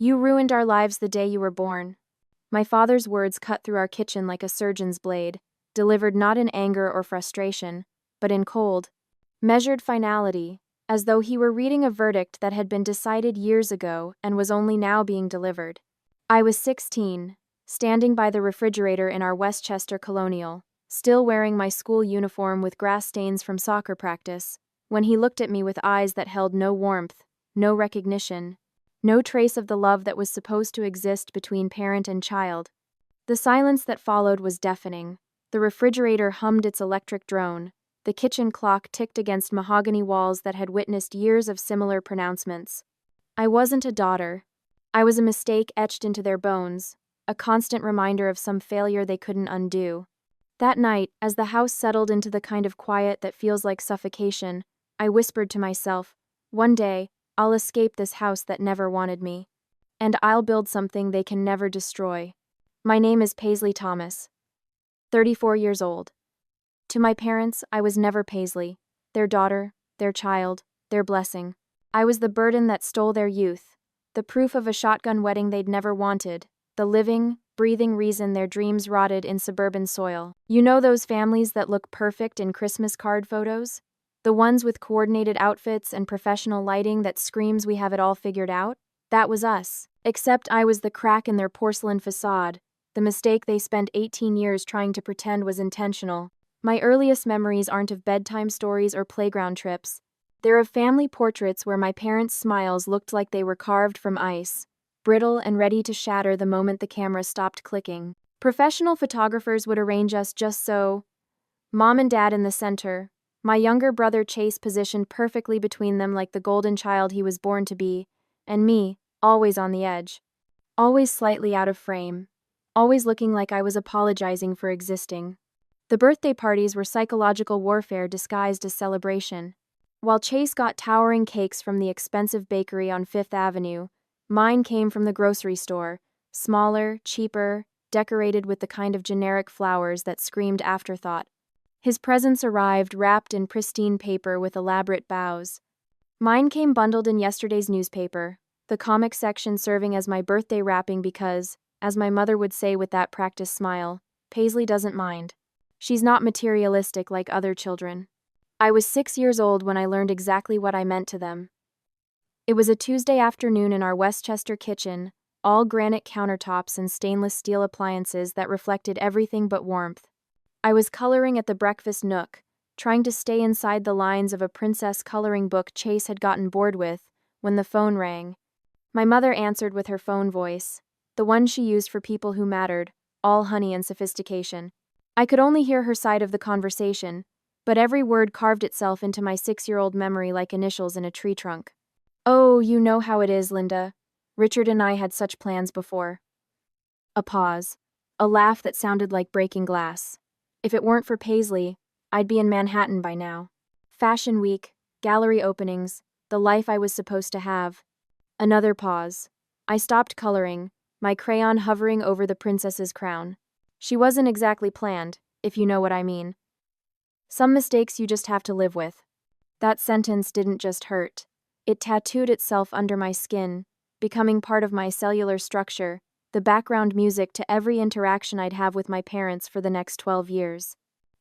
You ruined our lives the day you were born." My father's words cut through our kitchen like a surgeon's blade, delivered not in anger or frustration, but in cold, measured finality, as though he were reading a verdict that had been decided years ago and was only now being delivered. I was 16, standing by the refrigerator in our Westchester colonial, still wearing my school uniform with grass stains from soccer practice, when he looked at me with eyes that held no warmth, no recognition, no trace of the love that was supposed to exist between parent and child. The silence that followed was deafening. The refrigerator hummed its electric drone. The kitchen clock ticked against mahogany walls that had witnessed years of similar pronouncements. I wasn't a daughter. I was a mistake etched into their bones, a constant reminder of some failure they couldn't undo. That night, as the house settled into the kind of quiet that feels like suffocation, I whispered to myself, "One day, I'll escape this house that never wanted me. And I'll build something they can never destroy." My name is Paisley Thomas, 34 years old. To my parents, I was never Paisley, their daughter, their child, their blessing. I was the burden that stole their youth, the proof of a shotgun wedding they'd never wanted, the living, breathing reason their dreams rotted in suburban soil. You know those families that look perfect in Christmas card photos? The ones with coordinated outfits and professional lighting that screams we have it all figured out? That was us. Except I was the crack in their porcelain facade, the mistake they spent 18 years trying to pretend was intentional. My earliest memories aren't of bedtime stories or playground trips. They're of family portraits where my parents' smiles looked like they were carved from ice, brittle and ready to shatter the moment the camera stopped clicking. Professional photographers would arrange us just so. Mom and Dad in the center, my younger brother Chase positioned perfectly between them like the golden child he was born to be, and me, always on the edge. Always slightly out of frame. Always looking like I was apologizing for existing. The birthday parties were psychological warfare disguised as celebration. While Chase got towering cakes from the expensive bakery on Fifth Avenue, mine came from the grocery store, smaller, cheaper, decorated with the kind of generic flowers that screamed afterthought. His presents arrived wrapped in pristine paper with elaborate bows. Mine came bundled in yesterday's newspaper, the comic section serving as my birthday wrapping because, as my mother would say with that practiced smile, Paisley doesn't mind. She's not materialistic like other children. I was 6 years old when I learned exactly what I meant to them. It was a Tuesday afternoon in our Westchester kitchen, all granite countertops and stainless steel appliances that reflected everything but warmth. I was coloring at the breakfast nook, trying to stay inside the lines of a princess coloring book Chase had gotten bored with, when the phone rang. My mother answered with her phone voice, the one she used for people who mattered, all honey and sophistication. I could only hear her side of the conversation, but every word carved itself into my 6-year-old memory like initials in a tree trunk. "Oh, you know how it is, Linda. Richard and I had such plans before." A pause. A laugh that sounded like breaking glass. If it weren't for Paisley, I'd be in Manhattan by now. Fashion week, gallery openings, the life I was supposed to have. Another pause. I stopped coloring, my crayon hovering over the princess's crown. She wasn't exactly planned, if you know what I mean. Some mistakes you just have to live with. That sentence didn't just hurt. It tattooed itself under my skin, becoming part of my cellular structure, the background music to every interaction I'd have with my parents for the next 12 years.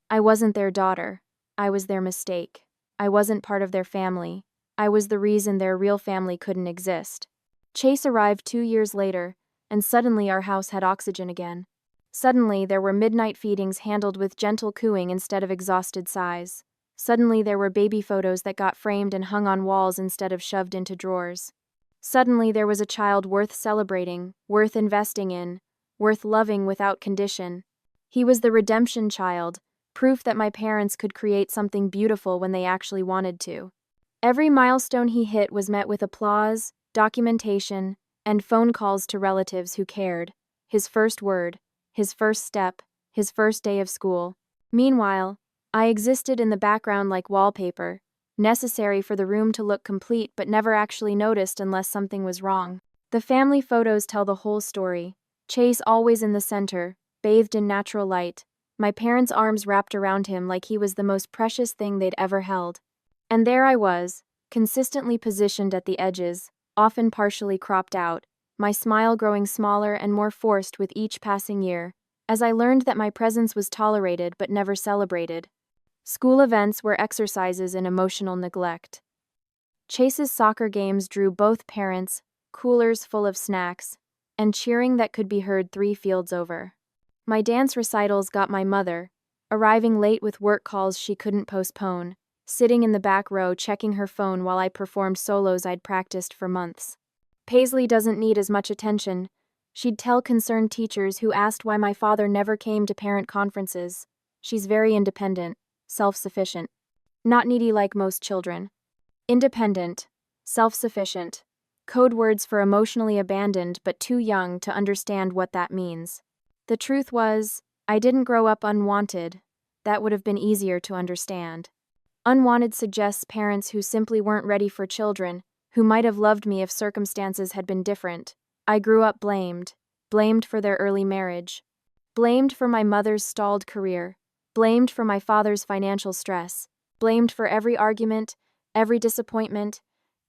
I wasn't their daughter. I was their mistake. I wasn't part of their family. I was the reason their real family couldn't exist. Chase arrived 2 years later, and suddenly our house had oxygen again. Suddenly there were midnight feedings handled with gentle cooing instead of exhausted sighs. Suddenly there were baby photos that got framed and hung on walls instead of shoved into drawers. Suddenly there was a child worth celebrating, worth investing in, worth loving without condition. He was the redemption child, proof that my parents could create something beautiful when they actually wanted to. Every milestone he hit was met with applause, documentation, and phone calls to relatives who cared. His first word, his first step, his first day of school. Meanwhile, I existed in the background like wallpaper, necessary for the room to look complete but never actually noticed unless something was wrong. The family photos tell the whole story. Chase always in the center, bathed in natural light, my parents' arms wrapped around him like he was the most precious thing they'd ever held. And there I was, consistently positioned at the edges, often partially cropped out, my smile growing smaller and more forced with each passing year, as I learned that my presence was tolerated but never celebrated. School events were exercises in emotional neglect. Chase's soccer games drew both parents, coolers full of snacks, and cheering that could be heard 3 fields over. My dance recitals got my mother, arriving late with work calls she couldn't postpone, sitting in the back row checking her phone while I performed solos I'd practiced for months. Paisley doesn't need as much attention, she'd tell concerned teachers who asked why my father never came to parent conferences. She's very independent, self-sufficient. Not needy like most children. Independent, self-sufficient. Code words for emotionally abandoned but too young to understand what that means. The truth was, I didn't grow up unwanted. That would have been easier to understand. Unwanted suggests parents who simply weren't ready for children, who might have loved me if circumstances had been different. I grew up blamed for their early marriage, blamed for my mother's stalled career, blamed for my father's financial stress, blamed for every argument, every disappointment,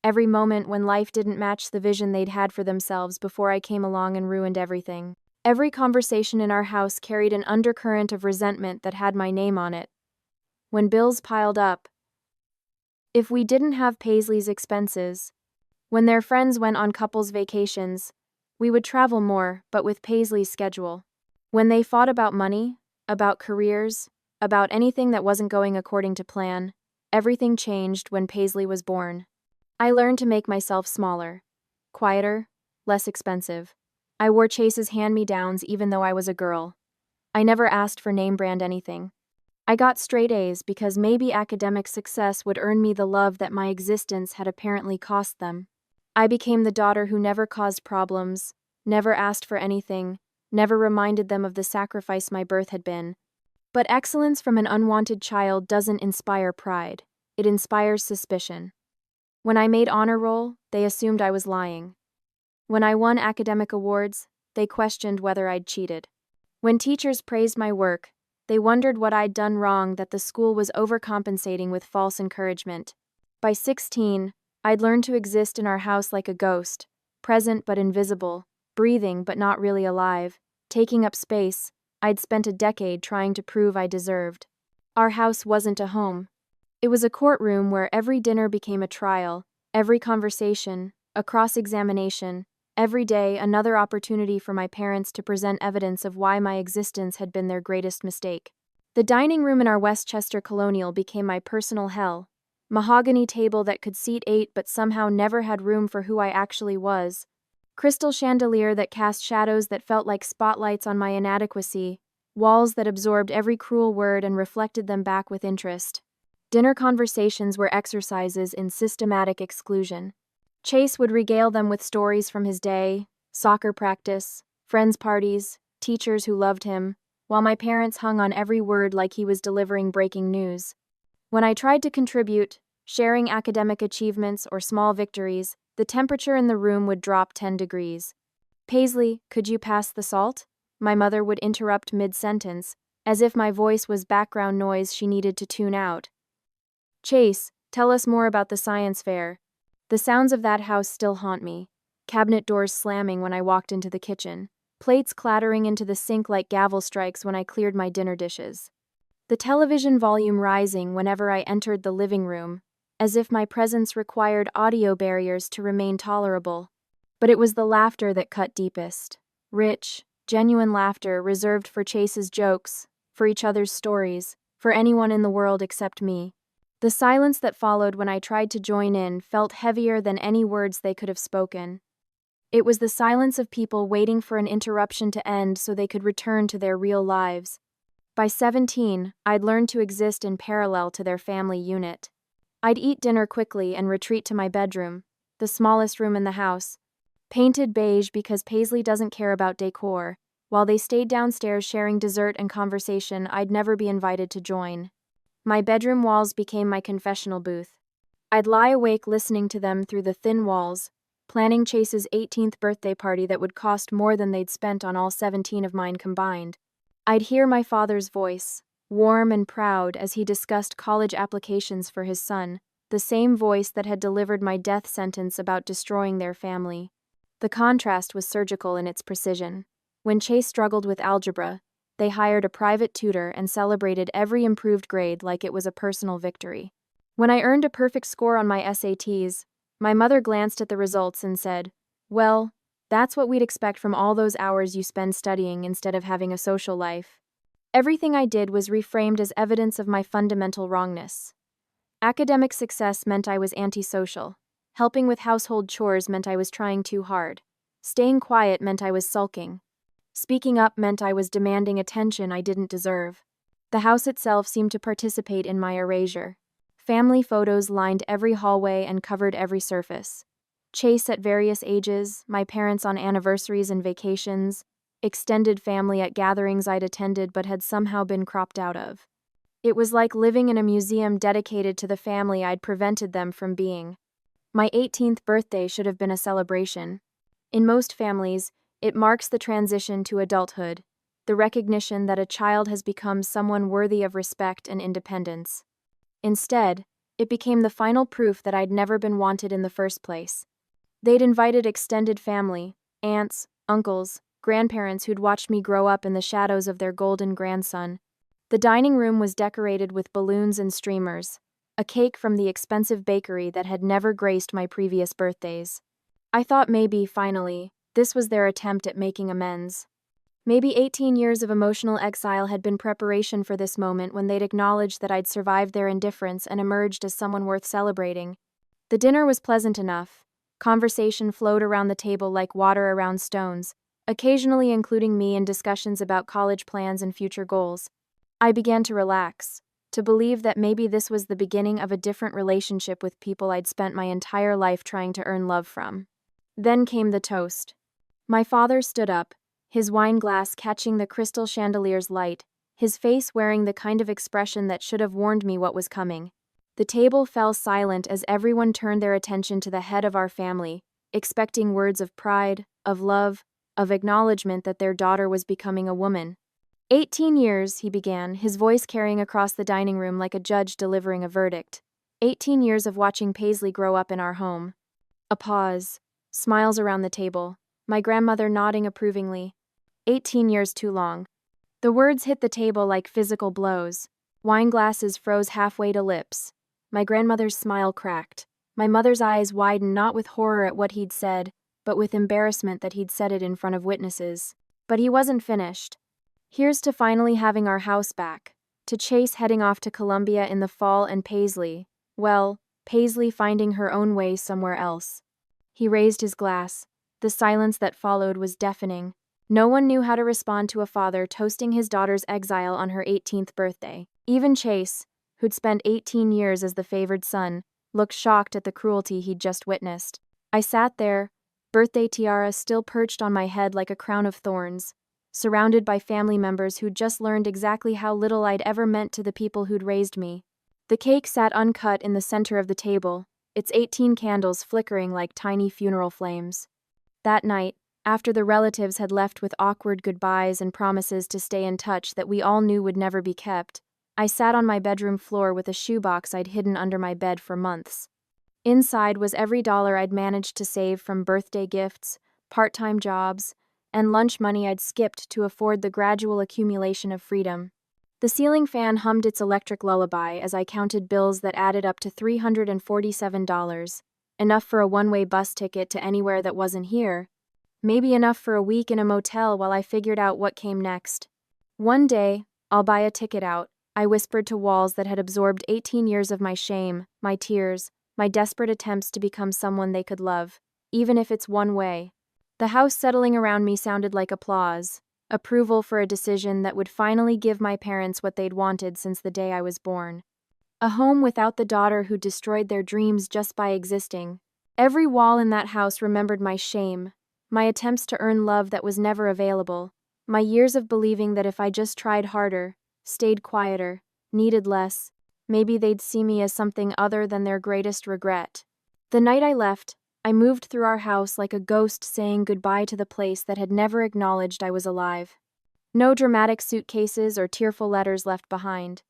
every moment when life didn't match the vision they'd had for themselves before I came along and ruined everything. Every conversation in our house carried an undercurrent of resentment that had my name on it. When bills piled up, if we didn't have Paisley's expenses, when their friends went on couples vacations, we would travel more, but with Paisley's schedule. When they fought about money, about careers, about anything that wasn't going according to plan, everything changed when Paisley was born. I learned to make myself smaller, quieter, less expensive. I wore Chase's hand-me-downs even though I was a girl. I never asked for name-brand anything. I got straight A's because maybe academic success would earn me the love that my existence had apparently cost them. I became the daughter who never caused problems, never asked for anything, never reminded them of the sacrifice my birth had been. But excellence from an unwanted child doesn't inspire pride. It inspires suspicion. When I made honor roll, they assumed I was lying. When I won academic awards, they questioned whether I'd cheated. When teachers praised my work, they wondered what I'd done wrong that the school was overcompensating with false encouragement. By 16, I'd learned to exist in our house like a ghost, present but invisible, breathing but not really alive, taking up space. I'd spent a decade trying to prove I deserved. Our house wasn't a home. It was a courtroom where every dinner became a trial, every conversation, a cross-examination, every day another opportunity for my parents to present evidence of why my existence had been their greatest mistake. The dining room in our Westchester colonial became my personal hell. Mahogany table that could seat 8 but somehow never had room for who I actually was. Crystal chandelier that cast shadows that felt like spotlights on my inadequacy. Walls that absorbed every cruel word and reflected them back with interest. Dinner conversations were exercises in systematic exclusion. Chase would regale them with stories from his day, soccer practice, friends' parties, teachers who loved him, while my parents hung on every word like he was delivering breaking news. When I tried to contribute, sharing academic achievements or small victories, the temperature in the room would drop 10 degrees. "Paisley, could you pass the salt?" My mother would interrupt mid-sentence, as if my voice was background noise she needed to tune out. "Chase, tell us more about the science fair." The sounds of that house still haunt me. Cabinet doors slamming when I walked into the kitchen. Plates clattering into the sink like gavel strikes when I cleared my dinner dishes. The television volume rising whenever I entered the living room, as if my presence required audio barriers to remain tolerable. But it was the laughter that cut deepest. Rich, genuine laughter reserved for Chase's jokes, for each other's stories, for anyone in the world except me. The silence that followed when I tried to join in felt heavier than any words they could have spoken. It was the silence of people waiting for an interruption to end so they could return to their real lives. By 17, I'd learned to exist in parallel to their family unit. I'd eat dinner quickly and retreat to my bedroom, the smallest room in the house. Painted beige because Paisley doesn't care about decor. While they stayed downstairs sharing dessert and conversation I'd never be invited to join. My bedroom walls became my confessional booth. I'd lie awake listening to them through the thin walls, planning Chase's 18th birthday party that would cost more than they'd spent on all 17 of mine combined. I'd hear my father's voice, warm and proud as he discussed college applications for his son, the same voice that had delivered my death sentence about destroying their family. The contrast was surgical in its precision. When Chase struggled with algebra, they hired a private tutor and celebrated every improved grade like it was a personal victory. When I earned a perfect score on my SATs, my mother glanced at the results and said, "Well, that's what we'd expect from all those hours you spend studying instead of having a social life." Everything I did was reframed as evidence of my fundamental wrongness. Academic success meant I was antisocial. Helping with household chores meant I was trying too hard. Staying quiet meant I was sulking. Speaking up meant I was demanding attention I didn't deserve. The house itself seemed to participate in my erasure. Family photos lined every hallway and covered every surface. Chase at various ages, my parents on anniversaries and vacations, extended family at gatherings I'd attended but had somehow been cropped out of. It was like living in a museum dedicated to the family I'd prevented them from being. My 18th birthday should have been a celebration. In most families, it marks the transition to adulthood, the recognition that a child has become someone worthy of respect and independence. Instead, it became the final proof that I'd never been wanted in the first place. They'd invited extended family, aunts, uncles, grandparents who'd watched me grow up in the shadows of their golden grandson. The dining room was decorated with balloons and streamers, a cake from the expensive bakery that had never graced my previous birthdays. I thought maybe, finally, this was their attempt at making amends. Maybe 18 years of emotional exile had been preparation for this moment when they'd acknowledged that I'd survived their indifference and emerged as someone worth celebrating. The dinner was pleasant enough. Conversation flowed around the table like water around stones, occasionally including me in discussions about college plans and future goals. I began to relax, to believe that maybe this was the beginning of a different relationship with people I'd spent my entire life trying to earn love from. Then came the toast. My father stood up, his wine glass catching the crystal chandelier's light, his face wearing the kind of expression that should have warned me what was coming. The table fell silent as everyone turned their attention to the head of our family, expecting words of pride, of love, of acknowledgement that their daughter was becoming a woman. 18 years, he began, his voice carrying across the dining room like a judge delivering a verdict. 18 years of watching Paisley grow up in our home. A pause. Smiles around the table. My grandmother nodding approvingly. 18 years too long. The words hit the table like physical blows. Wine glasses froze halfway to lips. My grandmother's smile cracked. My mother's eyes widened not with horror at what he'd said, but with embarrassment that he'd said it in front of witnesses. But he wasn't finished. Here's to finally having our house back. To Chase heading off to Columbia in the fall and Paisley, well, Paisley finding her own way somewhere else. He raised his glass. The silence that followed was deafening. No one knew how to respond to a father toasting his daughter's exile on her 18th birthday. Even Chase, who'd spent 18 years as the favored son, looked shocked at the cruelty he'd just witnessed. I sat there, birthday tiara still perched on my head like a crown of thorns, surrounded by family members who'd just learned exactly how little I'd ever meant to the people who'd raised me. The cake sat uncut in the center of the table, its 18 candles flickering like tiny funeral flames. That night, after the relatives had left with awkward goodbyes and promises to stay in touch that we all knew would never be kept, I sat on my bedroom floor with a shoebox I'd hidden under my bed for months. Inside was every dollar I'd managed to save from birthday gifts, part-time jobs, and lunch money I'd skipped to afford the gradual accumulation of freedom. The ceiling fan hummed its electric lullaby as I counted bills that added up to $347, enough for a one-way bus ticket to anywhere that wasn't here, maybe enough for a week in a motel while I figured out what came next. One day, I'll buy a ticket out, I whispered to walls that had absorbed 18 years of my shame, my tears, my desperate attempts to become someone they could love, even if it's one way. The house settling around me sounded like applause, approval for a decision that would finally give my parents what they'd wanted since the day I was born. A home without the daughter who destroyed their dreams just by existing. Every wall in that house remembered my shame, my attempts to earn love that was never available, my years of believing that if I just tried harder, stayed quieter, needed less, maybe they'd see me as something other than their greatest regret. The night I left, I moved through our house like a ghost saying goodbye to the place that had never acknowledged I was alive. No dramatic suitcases or tearful letters left behind.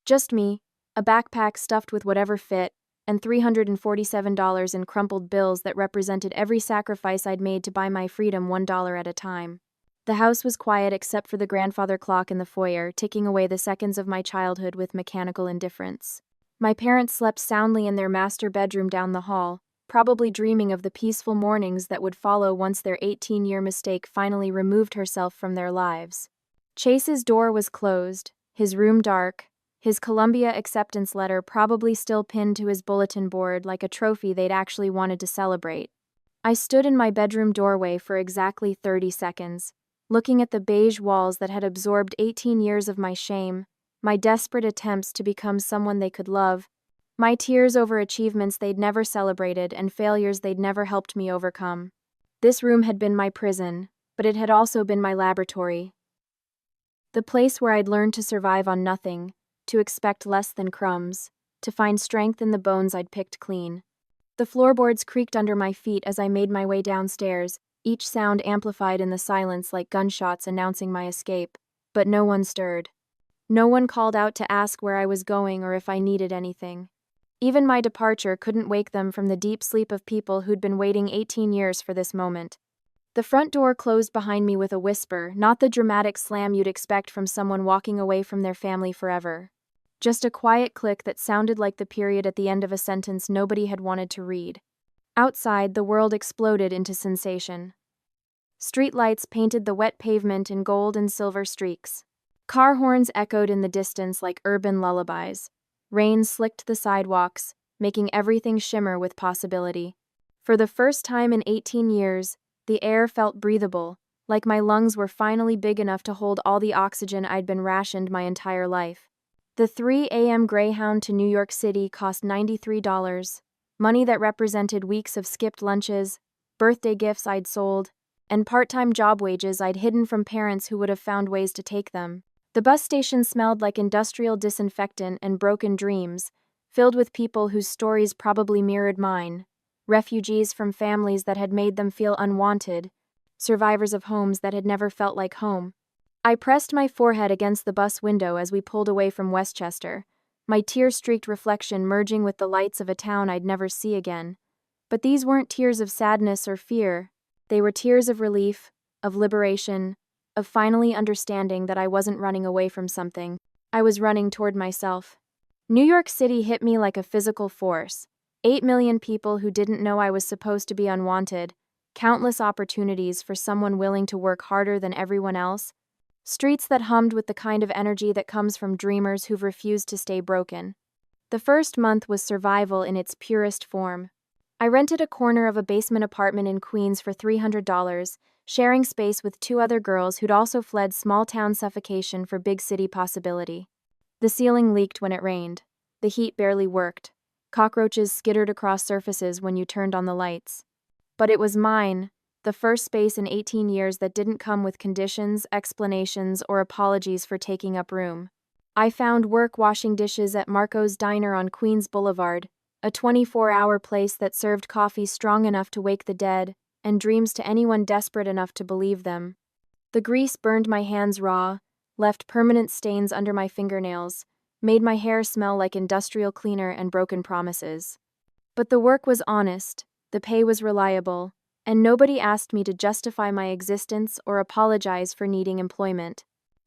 Just me, a backpack stuffed with whatever fit, and $347 in crumpled bills that represented every sacrifice I'd made to buy my freedom $1 at a time. The house was quiet except for the grandfather clock in the foyer, ticking away the seconds of my childhood with mechanical indifference. My parents slept soundly in their master bedroom down the hall, probably dreaming of the peaceful mornings that would follow once their 18-year mistake finally removed herself from their lives. Chase's door was closed, his room dark, his Columbia acceptance letter probably still pinned to his bulletin board like a trophy they'd actually wanted to celebrate. I stood in my bedroom doorway for exactly 30 seconds, looking at the beige walls that had absorbed 18 years of my shame, my desperate attempts to become someone they could love, my tears over achievements they'd never celebrated and failures they'd never helped me overcome. This room had been my prison, but it had also been my laboratory. The place where I'd learned to survive on nothing, to expect less than crumbs, to find strength in the bones I'd picked clean. The floorboards creaked under my feet as I made my way downstairs, each sound amplified in the silence like gunshots announcing my escape, but no one stirred. No one called out to ask where I was going or if I needed anything. Even my departure couldn't wake them from the deep sleep of people who'd been waiting 18 years for this moment. The front door closed behind me with a whisper, not the dramatic slam you'd expect from someone walking away from their family forever. Just a quiet click that sounded like the period at the end of a sentence nobody had wanted to read. Outside, the world exploded into sensation. Street lights painted the wet pavement in gold and silver streaks. Car horns echoed in the distance like urban lullabies. Rain slicked the sidewalks, making everything shimmer with possibility. For the first time in 18 years, the air felt breathable, like my lungs were finally big enough to hold all the oxygen I'd been rationed my entire life. The 3 a.m. Greyhound to New York City cost $93, money that represented weeks of skipped lunches, birthday gifts I'd sold, and part-time job wages I'd hidden from parents who would have found ways to take them. The bus station smelled like industrial disinfectant and broken dreams, filled with people whose stories probably mirrored mine, refugees from families that had made them feel unwanted, survivors of homes that had never felt like home. I pressed my forehead against the bus window as we pulled away from Westchester, my tear-streaked reflection merging with the lights of a town I'd never see again. But these weren't tears of sadness or fear. They were tears of relief, of liberation, of finally understanding that I wasn't running away from something. I was running toward myself. New York City hit me like a physical force. 8 million people who didn't know I was supposed to be unwanted, countless opportunities for someone willing to work harder than everyone else, streets that hummed with the kind of energy that comes from dreamers who've refused to stay broken. The first month was survival in its purest form. I rented a corner of a basement apartment in Queens for $300, sharing space with 2 other girls who'd also fled small-town suffocation for big-city possibility. The ceiling leaked when it rained. The heat barely worked. Cockroaches skittered across surfaces when you turned on the lights. But it was mine, the first space in 18 years that didn't come with conditions, explanations, or apologies for taking up room. I found work washing dishes at Marco's Diner on Queens Boulevard, a 24-hour place that served coffee strong enough to wake the dead, and dreams to anyone desperate enough to believe them. The grease burned my hands raw, left permanent stains under my fingernails, made my hair smell like industrial cleaner and broken promises. But the work was honest, the pay was reliable, and nobody asked me to justify my existence or apologize for needing employment.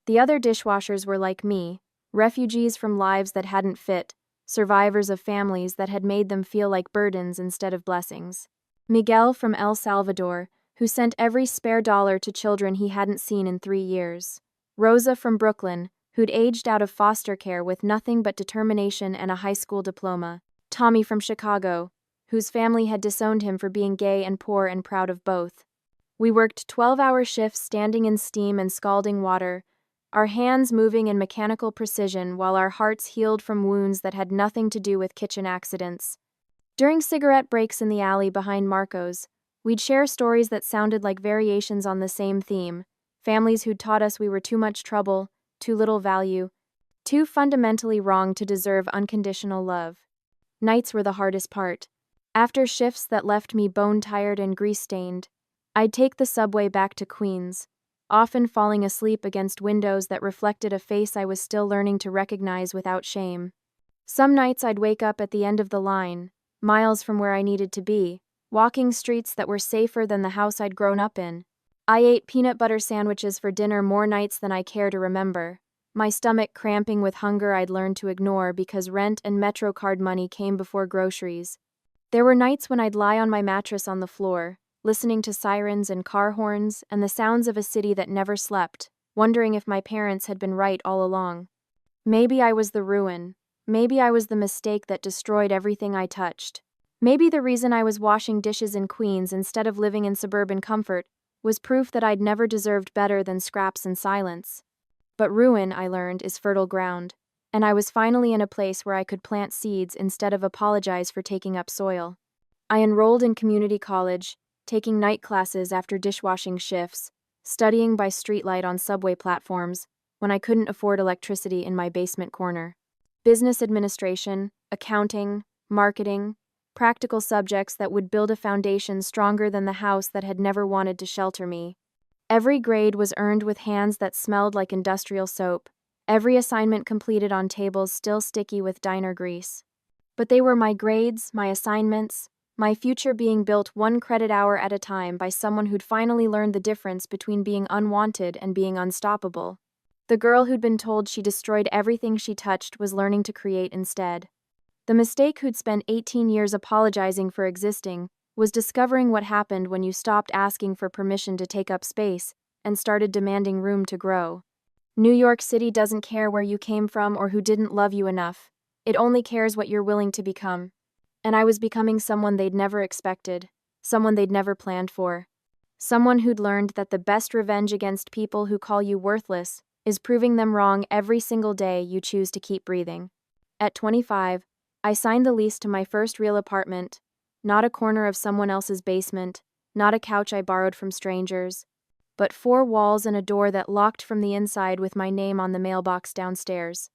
The other dishwashers were like me, refugees from lives that hadn't fit, survivors of families that had made them feel like burdens instead of blessings. Miguel from El Salvador, who sent every spare dollar to children he hadn't seen in 3 years. Rosa from Brooklyn, who'd aged out of foster care with nothing but determination and a high school diploma. Tommy from Chicago, whose family had disowned him for being gay and poor and proud of both. We worked 12-hour shifts standing in steam and scalding water, our hands moving in mechanical precision while our hearts healed from wounds that had nothing to do with kitchen accidents. During cigarette breaks in the alley behind Marco's, we'd share stories that sounded like variations on the same theme, families who'd taught us we were too much trouble, too little value, too fundamentally wrong to deserve unconditional love. Nights were the hardest part. After shifts that left me bone-tired and grease-stained, I'd take the subway back to Queens, often falling asleep against windows that reflected a face I was still learning to recognize without shame. Some nights I'd wake up at the end of the line, miles from where I needed to be, walking streets that were safer than the house I'd grown up in. I ate peanut butter sandwiches for dinner more nights than I care to remember, my stomach cramping with hunger I'd learned to ignore because rent and MetroCard money came before groceries. There were nights when I'd lie on my mattress on the floor, listening to sirens and car horns and the sounds of a city that never slept, wondering if my parents had been right all along. Maybe I was the ruin. Maybe I was the mistake that destroyed everything I touched. Maybe the reason I was washing dishes in Queens instead of living in suburban comfort was proof that I'd never deserved better than scraps and silence. But ruin, I learned, is fertile ground, and I was finally in a place where I could plant seeds instead of apologize for taking up soil. I enrolled in community college, taking night classes after dishwashing shifts, studying by streetlight on subway platforms when I couldn't afford electricity in my basement corner. Business administration, accounting, marketing, practical subjects that would build a foundation stronger than the house that had never wanted to shelter me. Every grade was earned with hands that smelled like industrial soap, every assignment completed on tables still sticky with diner grease. But they were my grades, my assignments, my future being built 1 credit hour at a time by someone who'd finally learned the difference between being unwanted and being unstoppable. The girl who'd been told she destroyed everything she touched was learning to create instead. The mistake who'd spent 18 years apologizing for existing was discovering what happened when you stopped asking for permission to take up space and started demanding room to grow. New York City doesn't care where you came from or who didn't love you enough. It only cares what you're willing to become. And I was becoming someone they'd never expected, someone they'd never planned for. Someone who'd learned that the best revenge against people who call you worthless is proving them wrong every single day you choose to keep breathing. At 25, I signed the lease to my first real apartment, not a corner of someone else's basement, not a couch I borrowed from strangers, but 4 walls and a door that locked from the inside with my name on the mailbox downstairs.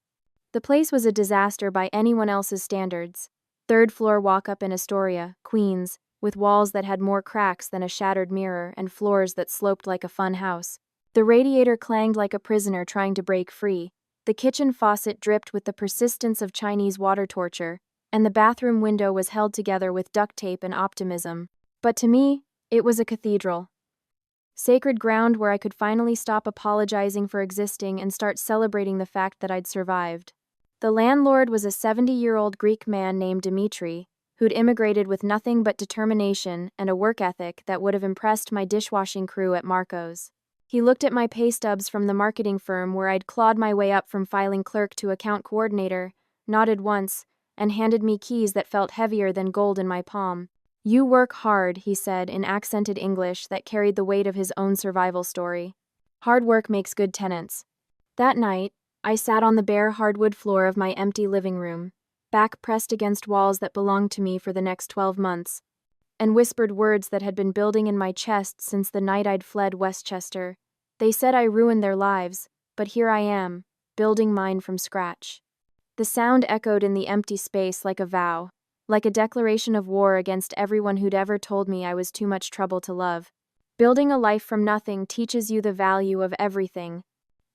The place was a disaster by anyone else's standards. 3rd floor walk-up in Astoria, Queens, with walls that had more cracks than a shattered mirror and floors that sloped like a fun house. The radiator clanged like a prisoner trying to break free. The kitchen faucet dripped with the persistence of Chinese water torture, and the bathroom window was held together with duct tape and optimism. But to me, it was a cathedral. Sacred ground where I could finally stop apologizing for existing and start celebrating the fact that I'd survived. The landlord was a 70-year-old Greek man named Dimitri, who'd immigrated with nothing but determination and a work ethic that would have impressed my dishwashing crew at Marco's. He looked at my pay stubs from the marketing firm where I'd clawed my way up from filing clerk to account coordinator, nodded once, and handed me keys that felt heavier than gold in my palm. "You work hard," he said in accented English that carried the weight of his own survival story. "Hard work makes good tenants." That night, I sat on the bare hardwood floor of my empty living room, back pressed against walls that belonged to me for the next 12 months, and whispered words that had been building in my chest since the night I'd fled Westchester. They said I ruined their lives, but here I am, building mine from scratch. The sound echoed in the empty space like a vow, like a declaration of war against everyone who'd ever told me I was too much trouble to love. Building a life from nothing teaches you the value of everything.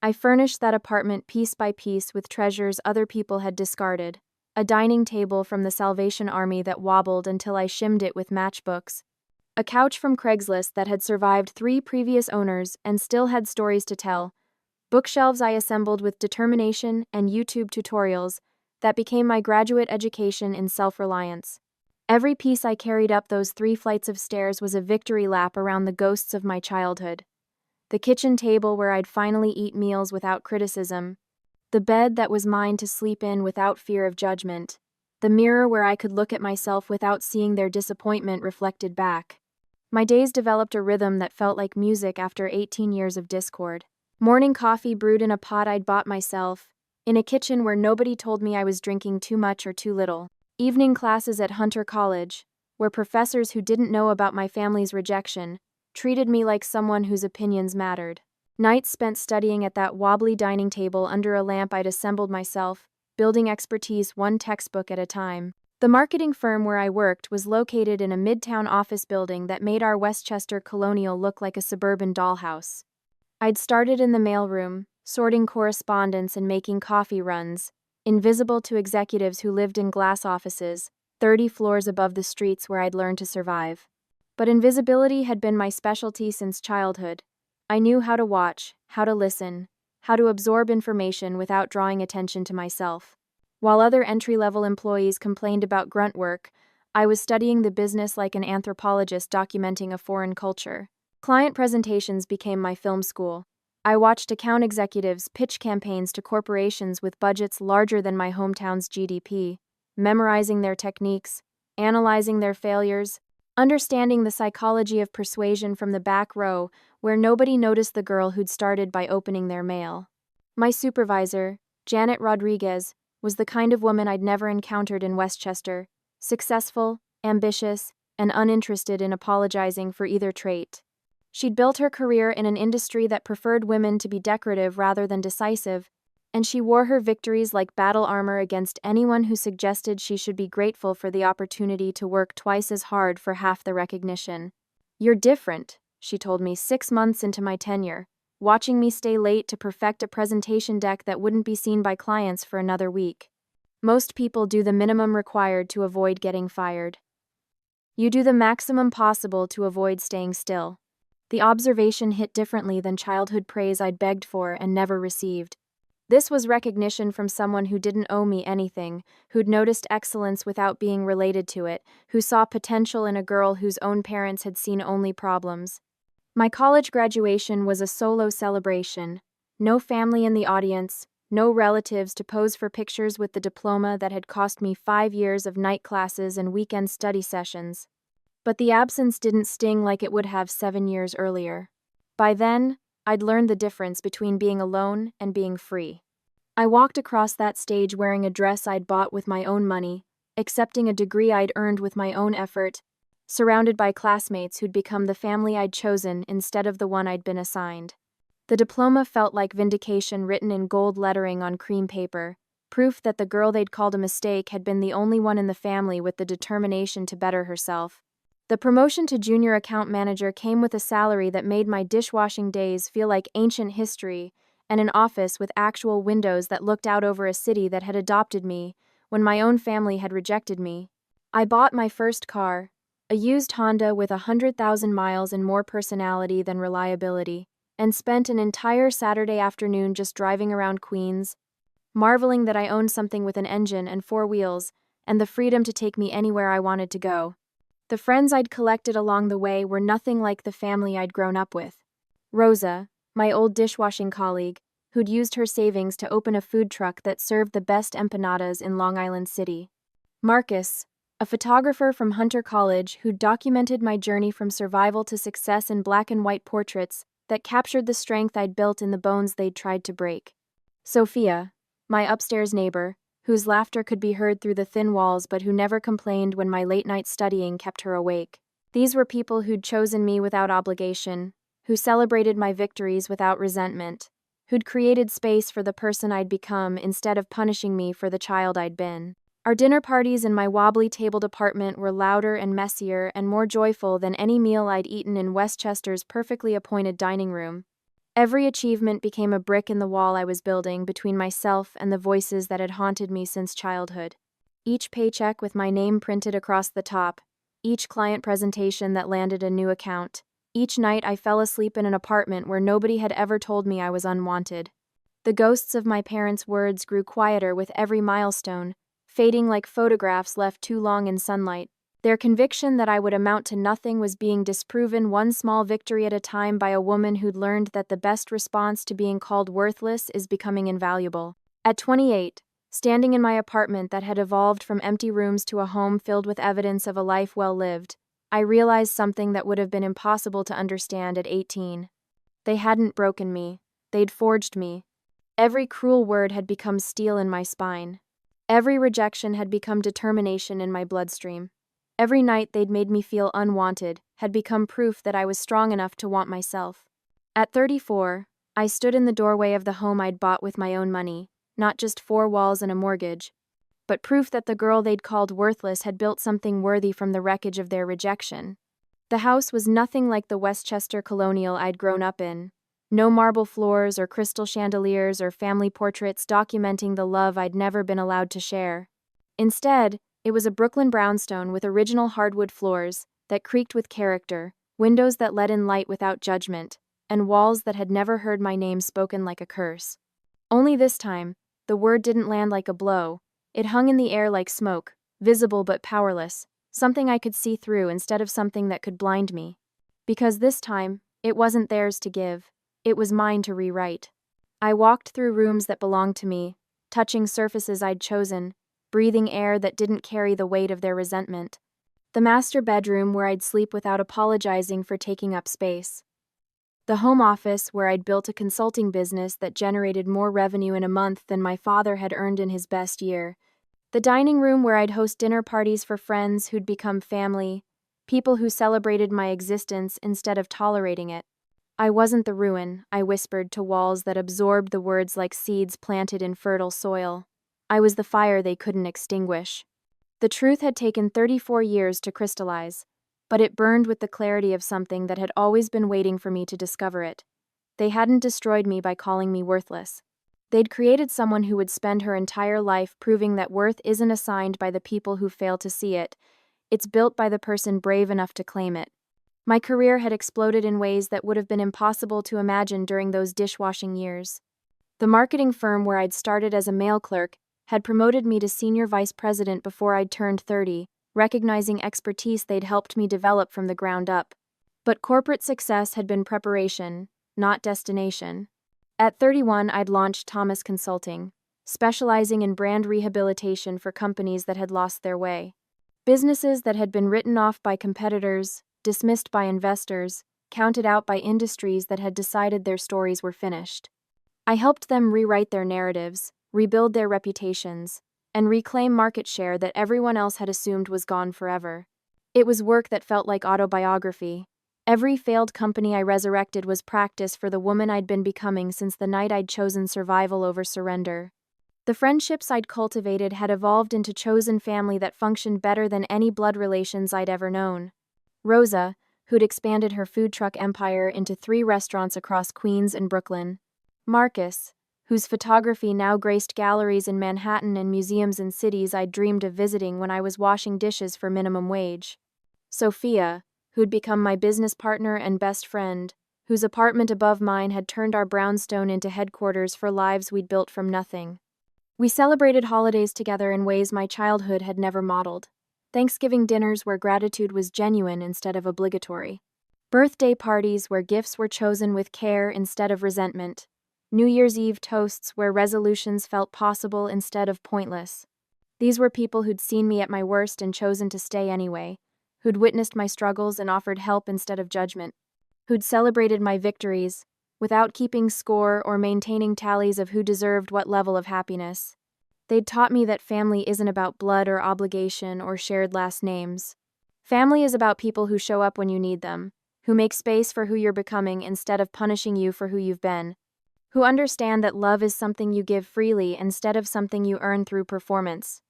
I furnished that apartment piece by piece with treasures other people had discarded. A dining table from the Salvation Army that wobbled until I shimmed it with matchbooks. A couch from Craigslist that had survived 3 previous owners and still had stories to tell. Bookshelves I assembled with determination and YouTube tutorials that became my graduate education in self-reliance. Every piece I carried up those 3 flights of stairs was a victory lap around the ghosts of my childhood. The kitchen table where I'd finally eat meals without criticism. The bed that was mine to sleep in without fear of judgment. The mirror where I could look at myself without seeing their disappointment reflected back. My days developed a rhythm that felt like music after 18 years of discord. Morning coffee brewed in a pot I'd bought myself, in a kitchen where nobody told me I was drinking too much or too little. Evening classes at Hunter College, where professors who didn't know about my family's rejection treated me like someone whose opinions mattered. Nights spent studying at that wobbly dining table under a lamp I'd assembled myself, building expertise 1 textbook at a time. The marketing firm where I worked was located in a midtown office building that made our Westchester colonial look like a suburban dollhouse. I'd started in the mailroom, sorting correspondence and making coffee runs, invisible to executives who lived in glass offices, 30 floors above the streets where I'd learned to survive. But invisibility had been my specialty since childhood. I knew how to watch, how to listen, how to absorb information without drawing attention to myself. While other entry-level employees complained about grunt work, I was studying the business like an anthropologist documenting a foreign culture. Client presentations became my film school. I watched account executives pitch campaigns to corporations with budgets larger than my hometown's GDP, memorizing their techniques, analyzing their failures, understanding the psychology of persuasion from the back row where nobody noticed the girl who'd started by opening their mail. My supervisor, Janet Rodriguez, was the kind of woman I'd never encountered in Westchester, successful, ambitious, and uninterested in apologizing for either trait. She'd built her career in an industry that preferred women to be decorative rather than decisive, and she wore her victories like battle armor against anyone who suggested she should be grateful for the opportunity to work twice as hard for half the recognition. "You're different," she told me 6 months into my tenure, watching me stay late to perfect a presentation deck that wouldn't be seen by clients for another week. "Most people do the minimum required to avoid getting fired. You do the maximum possible to avoid staying still." The observation hit differently than childhood praise I'd begged for and never received. This was recognition from someone who didn't owe me anything, who'd noticed excellence without being related to it, who saw potential in a girl whose own parents had seen only problems. My college graduation was a solo celebration. No family in the audience, no relatives to pose for pictures with the diploma that had cost me 5 years of night classes and weekend study sessions. But the absence didn't sting like it would have 7 years earlier. By then, I'd learned the difference between being alone and being free. I walked across that stage wearing a dress I'd bought with my own money, accepting a degree I'd earned with my own effort, surrounded by classmates who'd become the family I'd chosen instead of the one I'd been assigned. The diploma felt like vindication written in gold lettering on cream paper, proof that the girl they'd called a mistake had been the only one in the family with the determination to better herself. The promotion to junior account manager came with a salary that made my dishwashing days feel like ancient history, and an office with actual windows that looked out over a city that had adopted me when my own family had rejected me. I bought my first car, a used Honda with 100,000 miles and more personality than reliability, and spent an entire Saturday afternoon just driving around Queens, marveling that I owned something with an engine and 4 wheels, and the freedom to take me anywhere I wanted to go. The friends I'd collected along the way were nothing like the family I'd grown up with. Rosa, my old dishwashing colleague, who'd used her savings to open a food truck that served the best empanadas in Long Island City. Marcus, a photographer from Hunter College who'd documented my journey from survival to success in black and white portraits that captured the strength I'd built in the bones they'd tried to break. Sophia, my upstairs neighbor, whose laughter could be heard through the thin walls but who never complained when my late-night studying kept her awake. These were people who'd chosen me without obligation, who celebrated my victories without resentment, who'd created space for the person I'd become instead of punishing me for the child I'd been. Our dinner parties in my wobbly-tabled apartment were louder and messier and more joyful than any meal I'd eaten in Westchester's perfectly appointed dining room. Every achievement became a brick in the wall I was building between myself and the voices that had haunted me since childhood. Each paycheck with my name printed across the top, each client presentation that landed a new account, each night I fell asleep in an apartment where nobody had ever told me I was unwanted. The ghosts of my parents' words grew quieter with every milestone, fading like photographs left too long in sunlight. Their conviction that I would amount to nothing was being disproven one small victory at a time by a woman who'd learned that the best response to being called worthless is becoming invaluable. At 28, standing in my apartment that had evolved from empty rooms to a home filled with evidence of a life well lived, I realized something that would have been impossible to understand at 18. They hadn't broken me, they'd forged me. Every cruel word had become steel in my spine. Every rejection had become determination in my bloodstream. Every night they'd made me feel unwanted had become proof that I was strong enough to want myself. At 34, I stood in the doorway of the home I'd bought with my own money, not just 4 walls and a mortgage, but proof that the girl they'd called worthless had built something worthy from the wreckage of their rejection. The house was nothing like the Westchester colonial I'd grown up in. No marble floors or crystal chandeliers or family portraits documenting the love I'd never been allowed to share. Instead, it was a Brooklyn brownstone with original hardwood floors that creaked with character, windows that let in light without judgment, and walls that had never heard my name spoken like a curse. Only this time, the word didn't land like a blow. It hung in the air like smoke, visible but powerless, something I could see through instead of something that could blind me. Because this time, it wasn't theirs to give, it was mine to rewrite. I walked through rooms that belonged to me, touching surfaces I'd chosen, breathing air that didn't carry the weight of their resentment. The master bedroom where I'd sleep without apologizing for taking up space. The home office where I'd built a consulting business that generated more revenue in a month than my father had earned in his best year. The dining room where I'd host dinner parties for friends who'd become family, people who celebrated my existence instead of tolerating it. I wasn't the ruin, I whispered to walls that absorbed the words like seeds planted in fertile soil. I was the fire they couldn't extinguish. The truth had taken 34 years to crystallize, but it burned with the clarity of something that had always been waiting for me to discover it. They hadn't destroyed me by calling me worthless. They'd created someone who would spend her entire life proving that worth isn't assigned by the people who fail to see it, it's built by the person brave enough to claim it. My career had exploded in ways that would have been impossible to imagine during those dishwashing years. The marketing firm where I'd started as a mail clerk had promoted me to senior vice president before I'd turned 30, recognizing expertise they'd helped me develop from the ground up. But corporate success had been preparation, not destination. At 31, I'd launched Thomas Consulting, specializing in brand rehabilitation for companies that had lost their way. Businesses that had been written off by competitors, dismissed by investors, counted out by industries that had decided their stories were finished. I helped them rewrite their narratives, rebuild their reputations, and reclaim market share that everyone else had assumed was gone forever. It was work that felt like autobiography. Every failed company I resurrected was practice for the woman I'd been becoming since the night I'd chosen survival over surrender. The friendships I'd cultivated had evolved into chosen family that functioned better than any blood relations I'd ever known. Rosa, who'd expanded her food truck empire into 3 restaurants across Queens and Brooklyn. Marcus, whose photography now graced galleries in Manhattan and museums in cities I'd dreamed of visiting when I was washing dishes for minimum wage. Sophia, who'd become my business partner and best friend, whose apartment above mine had turned our brownstone into headquarters for lives we'd built from nothing. We celebrated holidays together in ways my childhood had never modeled. Thanksgiving dinners where gratitude was genuine instead of obligatory. Birthday parties where gifts were chosen with care instead of resentment. New Year's Eve toasts where resolutions felt possible instead of pointless. These were people who'd seen me at my worst and chosen to stay anyway, who'd witnessed my struggles and offered help instead of judgment, who'd celebrated my victories, without keeping score or maintaining tallies of who deserved what level of happiness. They'd taught me that family isn't about blood or obligation or shared last names. Family is about people who show up when you need them, who make space for who you're becoming instead of punishing you for who you've been, who understand that love is something you give freely instead of something you earn through performance.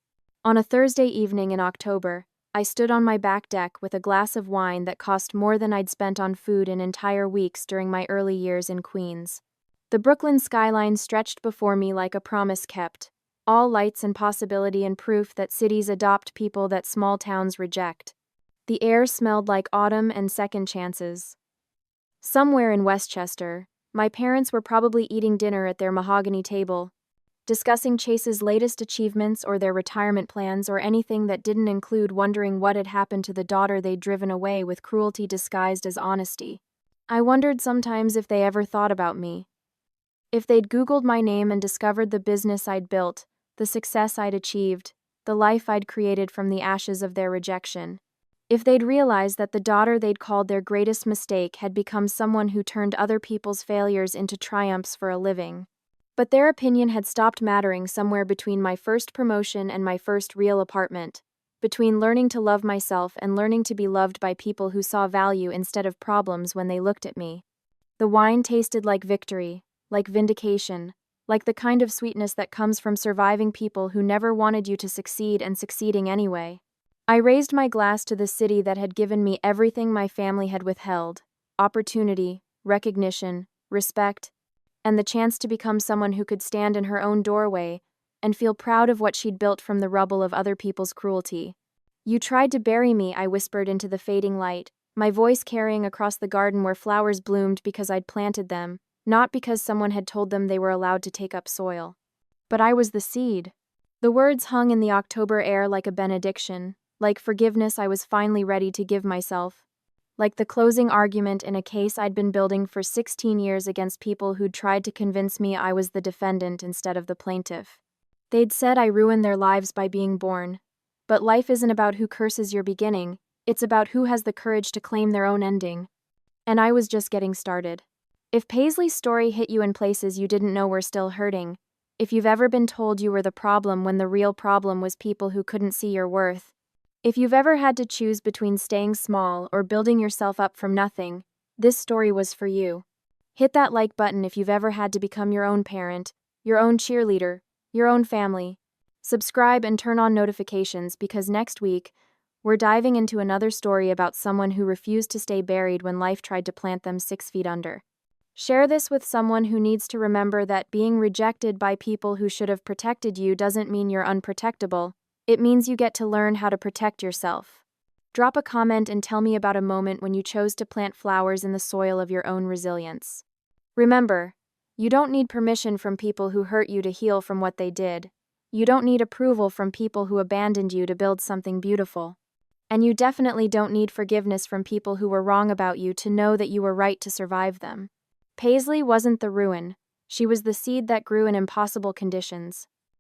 On a Thursday evening in October, I stood on my back deck with a glass of wine that cost more than I'd spent on food in entire weeks during my early years in Queens. The Brooklyn skyline stretched before me like a promise kept, all lights and possibility and proof that cities adopt people that small towns reject. The air smelled like autumn and second chances. Somewhere in Westchester, my parents were probably eating dinner at their mahogany table, discussing Chase's latest achievements or their retirement plans or anything that didn't include wondering what had happened to the daughter they'd driven away with cruelty disguised as honesty. I wondered sometimes if they ever thought about me. If they'd Googled my name and discovered the business I'd built, the success I'd achieved, the life I'd created from the ashes of their rejection. If they'd realized that the daughter they'd called their greatest mistake had become someone who turned other people's failures into triumphs for a living. But their opinion had stopped mattering somewhere between my first promotion and my first real apartment, between learning to love myself and learning to be loved by people who saw value instead of problems when they looked at me. The wine tasted like victory, like vindication, like the kind of sweetness that comes from surviving people who never wanted you to succeed and succeeding anyway. I raised my glass to the city that had given me everything my family had withheld: opportunity, recognition, respect, and the chance to become someone who could stand in her own doorway and feel proud of what she'd built from the rubble of other people's cruelty. "You tried to bury me," I whispered into the fading light, my voice carrying across the garden where flowers bloomed because I'd planted them, not because someone had told them they were allowed to take up soil. But I was the seed. The words hung in the October air like a benediction, like forgiveness I was finally ready to give myself, like the closing argument in a case I'd been building for 16 years against people who'd tried to convince me I was the defendant instead of the plaintiff. They'd said I ruined their lives by being born. But life isn't about who curses your beginning, it's about who has the courage to claim their own ending. And I was just getting started. If Paisley's story hit you in places you didn't know were still hurting, if you've ever been told you were the problem when the real problem was people who couldn't see your worth, if you've ever had to choose between staying small or building yourself up from nothing, this story was for you. Hit that like button if you've ever had to become your own parent, your own cheerleader, your own family. Subscribe and turn on notifications because next week, we're diving into another story about someone who refused to stay buried when life tried to plant them 6 feet under. Share this with someone who needs to remember that being rejected by people who should have protected you doesn't mean you're unprotectable. It means you get to learn how to protect yourself. Drop a comment and tell me about a moment when you chose to plant flowers in the soil of your own resilience. Remember, you don't need permission from people who hurt you to heal from what they did. You don't need approval from people who abandoned you to build something beautiful. And you definitely don't need forgiveness from people who were wrong about you to know that you were right to survive them. Paisley wasn't the ruin. She was the seed that grew in impossible conditions.